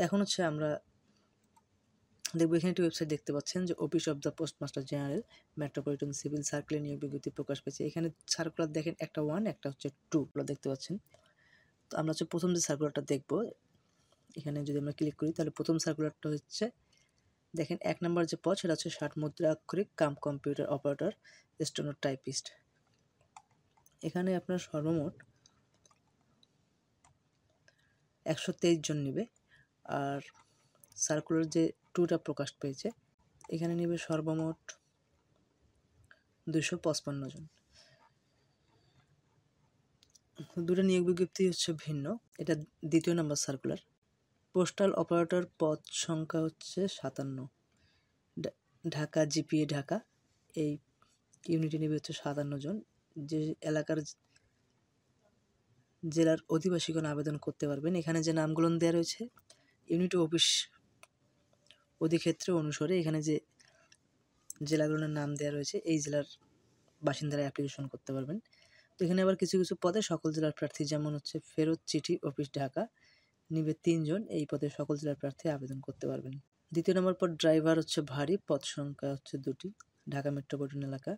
এখন হচ্ছে আমরা দেখব এখানে একটি ওয়েবসাইট দেখতে পাচ্ছেন যে office of the postmaster general metropolitan civil সার্কেলে নিয়োগ বিজ্ঞপ্তি প্রকাশ পেয়েছে। এখানে সার্কুলার দেখেন একটা 1 একটা হচ্ছে 2 দেখতে পাচ্ছেন। তো আমরা হচ্ছে প্রথম যে সার্কুলারটা দেখব, এখানে যদি আমরা ক্লিক করি তাহলে প্রথম সার্কুলারটা হচ্ছে দেখেন 1 নম্বর যে পদ সেটা হচ্ছে 60 মুদ্রাক্ষরিক কাম কম্পিউটার অপারেটর স্টেনোটাইপিস্ট। এখানে আপনার সর্বমোট 123 জন নেবে। আর সার্কুলার যে 2টা প্রকাশ পেয়েছে এখানে নেবে সর্বমোট 255 জন। দুটো নিয়োগ বিজ্ঞপ্তি হচ্ছে ভিন্ন। এটা দ্বিতীয় নম্বর সার্কুলার। পোস্টাল অপারেটর পদ সংখ্যা হচ্ছে 57। ঢাকা জিপিএ ঢাকা এই ইউনিটে নেবে হচ্ছে 57 জন। যে এলাকার জেলার অধিবাসীগণ আবেদন করতে পারবেন। এখানে যে নামগুলো দেওয়া রয়েছে ইউনিট অফিস অধিক্ষেত্র অনুসারে এখানে যে জেলাগুলোর নাম দেওয়া রয়েছে এই জেলার বাসিন্দারা অ্যাপ্লিকেশন করতে পারবেন। তো এখানে আবার কিছু কিছু পদে সকল জেলার প্রার্থী, যেমন হচ্ছে ফেরত চিঠি অফিস ঢাকা নিবে 3 জন, এই পদে সকল জেলার প্রার্থী আবেদন করতে পারবেন। দ্বিতীয় নম্বর পদ ড্রাইভার হচ্ছে ভারী, পদ সংখ্যা হচ্ছে 2টি, ঢাকা মেট্রোপলিটন এলাকা।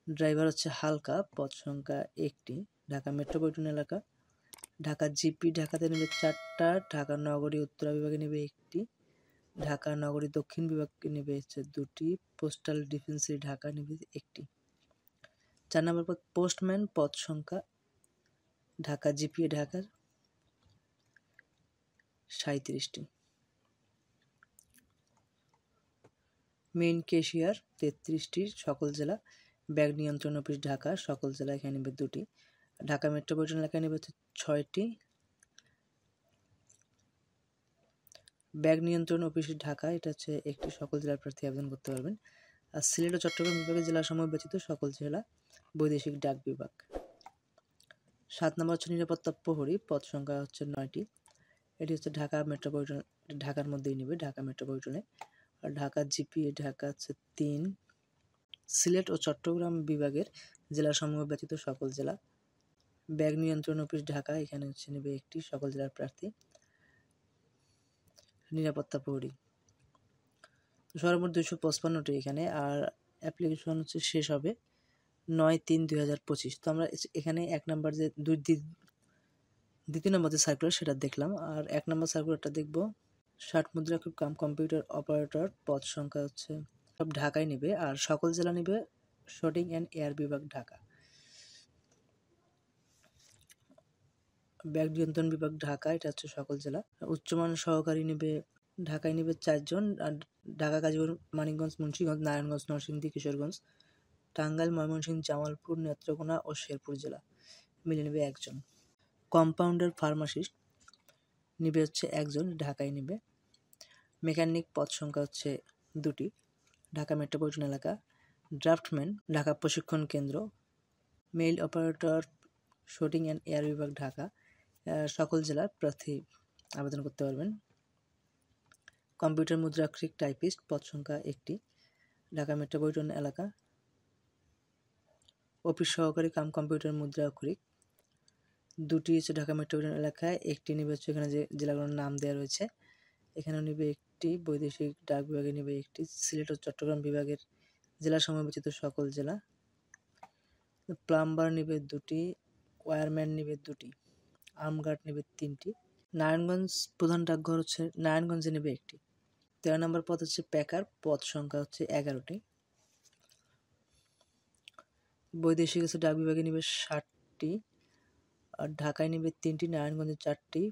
ড্রাইভার হচ্ছে হালকা, পদ সংখ্যা 1টি, ঢাকা মেট্রোপলিটন এলাকা। ঢাকা জিপি ঢাকাতে নেবে 4টা, ঢাকা নগরী উত্তরা বিভাগে নেবে 1টি, ঢাকা নগরী দক্ষিণ বিভাগে নেবে হচ্ছে 2টি, পোস্টাল ডিফেন্সি ঢাকা নেবে 1টি। 4 নম্বর পদ পোস্টম্যান, পদ সংখ্যা ঢাকা জিপিএ ঢাকার 37টি। মেইন ক্যাশিয়ার 33টি, সকল জেলা। ব্যাগ নিয়ন্ত্রণ অফিস ঢাকা, সকল জেলা এখানে নেবে 2টি। ঢাকা মেট্রোপলিটন এলাকায় নেবে হচ্ছে 6টি। ব্যাগ নিয়ন্ত্রণ অফিস ঢাকা এটা হচ্ছে 1টি, সকল জেলার প্রার্থী আবেদন করতে পারবেন। আর সিলেট ও চট্টগ্রাম বিভাগের জেলাসমূহ ব্যতীত সকল জেলা বৈদেশিক ডাক বিভাগ। 7 নম্বর হচ্ছে নিরাপত্তা প্রহরী, পদ সংখ্যা হচ্ছে 9টি। এটি হচ্ছে ঢাকা মেট্রোপলিটন, ঢাকার মধ্যেই নেবে, ঢাকা মেট্রোপলিটনে। আর ঢাকা জিপিএ ঢাকা হচ্ছে 3। সিলেট ও চট্টগ্রাম বিভাগের জেলাসমূহ ব্যতীত সকল জেলা। ব্যাগ নিয়ন্ত্রণ অফিস ঢাকা এখানে হচ্ছে নেবে 1টি, সকল জেলার প্রার্থী। নিরাপত্তা প্রহরী সর্বমোট 255টি এখানে। আর অ্যাপ্লিকেশন হচ্ছে শেষ হবে 9/3/2025। তো আমরা এখানে 1 নম্বর যে দ্বিতীয় নম্বর যে সার্কুলার সেটা দেখলাম। আর 1 নম্বর সার্কুলারটা দেখব 60 মুদ্রাক্ষরিক কাম কম্পিউটার অপারেটর, পদ সংখ্যা হচ্ছে সব ঢাকায় নেবে। আর সকল জেলা নেবে শুটিং অ্যান্ড এয়ার বিভাগ ঢাকা। ব্যাগ নিয়ন্ত্রণ বিভাগ ঢাকা এটা হচ্ছে সকল জেলা। উচ্চমানের সহকারী নেবে ঢাকায় নেবে 4 জন। আর ঢাকা, গাজীপুর, মানিকগঞ্জ, মুন্সিগঞ্জ, নারায়ণগঞ্জ, নরসিংদী, কিশোরগঞ্জ, টাঙ্গাইল, ময়মনসিংহ, জামালপুর, নেত্রকোনা ও শেরপুর জেলা মিলে নেবে 1 জন। কম্পাউন্ডার ফার্মাসিস্ট নেবে হচ্ছে 1 জন, ঢাকায় নেবে। মেকানিক, পদ সংখ্যা হচ্ছে 2টি, ঢাকা মেট্রোপলিটন এলাকা। ড্রাফটম্যান ঢাকা প্রশিক্ষণ কেন্দ্র। Mail operator shooting and air বিভাগ ঢাকা, সকল জেলার প্রার্থী আবেদন করতে পারবেন। কম্পিউটার মুদ্রাক্ষরিক টাইপিস্ট, পদ সংখ্যা 1টি, ঢাকা মেট্রোপলিটন এলাকা। অফিস সহকারী কাম কম্পিউটার মুদ্রাক্ষরিক 2টি হচ্ছে ঢাকা মেট্রোপলিটন এলাকায়, 1টি নেবে হচ্ছে এখানে যে জেলাগুলোর নাম দেওয়া রয়েছে এখানেও নেবে 1টি, বৈদেশিক ডাক বিভাগে নেবে 1টি, সিলেট ও চট্টগ্রাম বিভাগের জেলাসমূহ ব্যতীত সকল জেলা। প্লাম্বার নেবে 2টি, ওয়্যারম্যান নেবে 2টি, আর্মগার্ড নেবে 3টি। নারায়ণগঞ্জ প্রধান ডাকঘর হচ্ছে নারায়ণগঞ্জে নেবে 1টি। 13 নম্বর পদ হচ্ছে প্যাকার, পদ সংখ্যা হচ্ছে 11টি। বৈদেশিক হচ্ছে ডাক বিভাগে নেবে 60টি, আর ঢাকায় নেবে 3টি, নারায়ণগঞ্জে 4টি।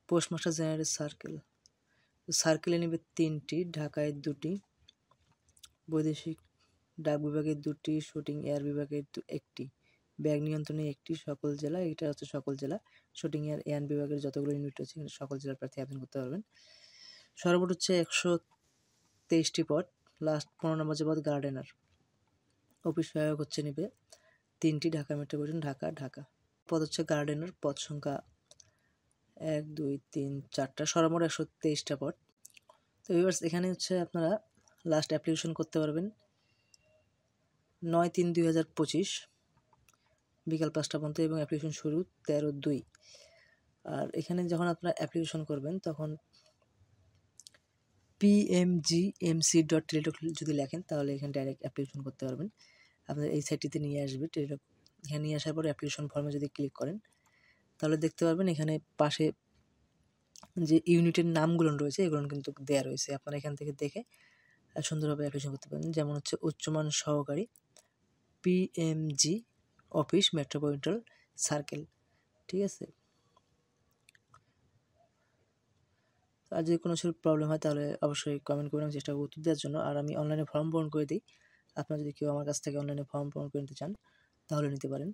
পোস্টমাস্টার জেনারেল সার্কেলে নেবে 3টি, ঢাকায় 2টি। বৈদেশিক ডাক বিভাগে 2টি, শুটিং এয়ার বিভাগে 1টি, ব্যাগ নিয়ন্ত্রণে 1টি, সকল জেলা। এটা হচ্ছে সকল জেলা। শুটিং এয়ার বিভাগের যতগুলো ইউনিট রয়েছে সকল জেলার প্রার্থী আবেদন করতে পারবেন। সর্বমোট হচ্ছে 123টি পদ। লাস্ট 15 নম্বর যে পদ গার্ডেনার, অফিস সহায়ক হচ্ছে নেবে 3টি, ঢাকা মেট্রোপলিটন ঢাকা। পদ হচ্ছে গার্ডেনার, পদ সংখ্যা 1 2 3 4টা, সর্বমোট 123টা পদ। তো ভিউয়ার্স এখানে হচ্ছে আপনারা লাস্ট অ্যাপ্লিকেশন করতে পারবেন 9/3/2025 বিকাল 5টা পর্যন্ত এবং অ্যাপ্লিকেশন শুরু 13/2। আর এখানে যখন আপনারা অ্যাপ্লিকেশন করবেন তখন pmgmc.টেলিটক যদি লেখেন তাহলে এখানে ডাইরেক্ট অ্যাপ্লিকেশন করতে পারবেন। আপনার এই সাইটটিতে নিয়ে আসবে টেলিটক। এখানে নিয়ে আসার পরে অ্যাপ্লিকেশন ফর্মে যদি ক্লিক করেন তাহলে দেখতে পারবেন এখানে পাশে যে ইউনিটের নামগুলো রয়েছে এগুলো কিন্তু দেওয়া রয়েছে। আপনারা এখান থেকে দেখে সুন্দরভাবে অ্যাপ্লিকেশন করতে পারেন। যেমন হচ্ছে উচ্চমান সহকারী পিএমজি অফিস মেট্রোপলিটন সার্কেল, ঠিক আছে। আর যদি কোনো কিছু প্রবলেম হয় তাহলে অবশ্যই কমেন্ট করবেন, আমি চেষ্টা করব উত্তর দেওয়ার জন্য। আর আমি অনলাইনে ফর্ম পূরণ করে দিই। আপনারা যদি কেউ আমার কাছ থেকে অনলাইনে ফর্ম পূরণ করে নিতে চান তাহলে নিতে পারেন।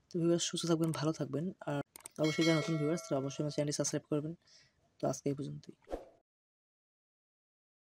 তো ভিউয়ার্স, সুস্থ থাকবেন, ভালো থাকবেন। আর অবশ্যই যারা নতুন ভিউয়ার্স তারা অবশ্যই আমার চ্যানেলটি সাবস্ক্রাইব করবেন। তো আজকে এই পর্যন্তই।